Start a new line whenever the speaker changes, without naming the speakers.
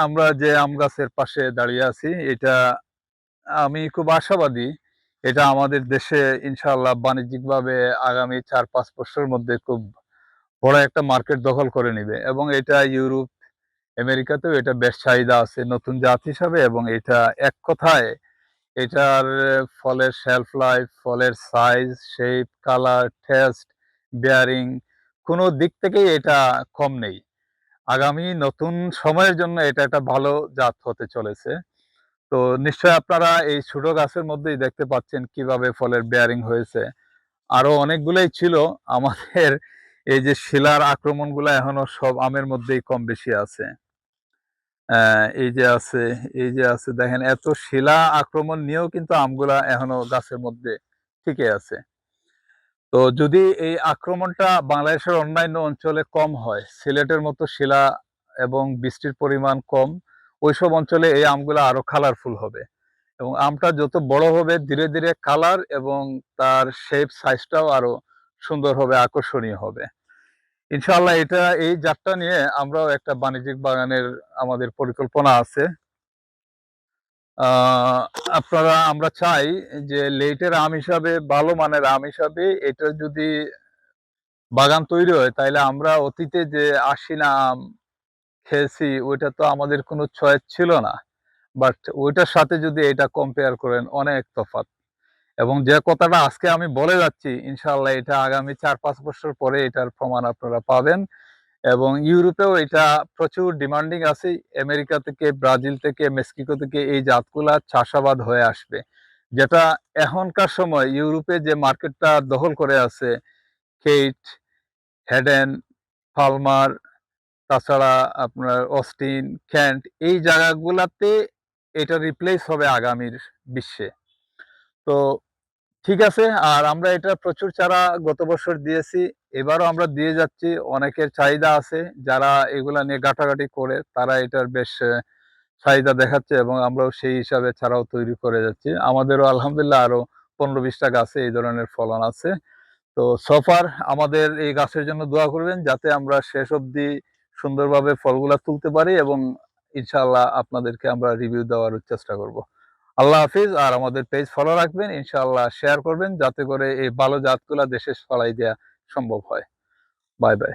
আমরা যে আম গাছের পাশে দাঁড়িয়ে আছি, এটা আমি খুব আশাবাদী। এটা আমাদের দেশে ইনশাআল্লাহ বাণিজ্যিকভাবে আগামী ৪-৫ বছরের মধ্যে খুব বড় একটা মার্কেট দখল করে নিবে এবং এটা ইউরোপ, আমেরিকাতেও এটা বেশ চাহিদা আছে নতুন জাত হিসাবে। এবং এটা এক কথায় এটার ফলের শেলফ লাইফ, ফলের size, shape, colour, test, bearing কোনো দিক থেকেই এটা কম নেই। আগামী নতুন সময়ের জন্য এটা একটা ভালো জাত হতে চলেছে। তো নিশ্চয়ই আপনারা এই ছোট গাছের মধ্যেই দেখতে পাচ্ছেন কিভাবে ফলের বেয়ারিং হয়েছে। আরো অনেকগুলাই ছিল। আমাদের এই যে শিলার আক্রমণগুলো এখনো সব আমের মধ্যেই কম বেশি আছে। এই যে আছে, এই যে আছে, দেখেন এত শিলা আক্রমণ নিয়েও কিন্তু আমগুলা এখনো গাছের মধ্যে টিকে আছে। তো যদি এই আক্রমণটা বাংলাদেশের অন্যান্য অঞ্চলে কম হয়, সিলেটের মতো শিলা এবং বৃষ্টির পরিমাণ কম, ওইসব অঞ্চলে এই আমগুলা আরো কালারফুল হবে এবং আমটা যত বড় হবে ধীরে ধীরে কালার এবং তার শেপ সাইজটাও আরো সুন্দর হবে, আকর্ষণীয় হবে। ইনশাআল্লাহ এটা এই জাতটা নিয়ে আমরাও একটা বাণিজ্যিক বাগানের আমাদের পরিকল্পনা আছে। আমরা চাই যে লেটের আম হিসাবে, ভালো মানের আম হিসাবে এটা যদি বাগান তৈরি হয়, তাইলে আমরা অতীতে যে আশিনা আম খেয়েছি ওইটা তো আমাদের কোনো চয়েস ছিল না। বাট ওইটার সাথে যদি এটা কম্পেয়ার করেন, অনেক তফাৎ। এবং যে কথাটা আজকে আমি বলে যাচ্ছি, ইনশাআল্লাহ এটা আগামী ৪-৫ বছর পরে এটার প্রমাণ আপনারা পাবেন। এবং ইউরোপেও এটা প্রচুর ডিমান্ডিং আছে। আমেরিকা থেকে, ব্রাজিল থেকে, মেক্সিকো থেকে এই জাতগুলা চাষাবাদ হয়ে আসবে। যেটা এখনকার সময় ইউরোপে যে মার্কেটটা দখল করে আছে, কেইট, হেডেন, পালমার, তাছাড়া আপনার অস্টিন, ক্যান্ট, এই জায়গাগুলাতে এটা রিপ্লেস হবে আগামীর বিশ্বে। তো ঠিক আছে। আর আমরা এটা প্রচুর চারা গত বছর দিয়েছি, এবারও আমরা দিয়ে যাচ্ছি। অনেকের চাহিদা আছে, যারা এগুলা নিয়ে ঘাটাঘাটি করে তারা এটার বেশ চাহিদা দেখাচ্ছে এবং আমরাও সেই হিসাবে চারাও তৈরি করে যাচ্ছি। আমাদেরও আলহামদুলিল্লাহ আরো 15-20টা গাছে এই ধরনের ফলন আছে। তো সফার আমাদের এই গাছের জন্য দোয়া করবেন, যাতে আমরা শেষ অবধি সুন্দরভাবে ফলগুলা তুলতে পারি এবং ইনশাআল্লাহ আপনাদেরকে আমরা রিভিউ দেওয়ার চেষ্টা করব। আল্লাহ হাফিজ। আর আমাদের পেজ ফলো রাখবেন, ইনশাআল্লাহ শেয়ার করবেন, যাতে করে এই ভালো জাতগুলা দেশে ছড়াই দেওয়া সম্ভব হয়। Bye bye.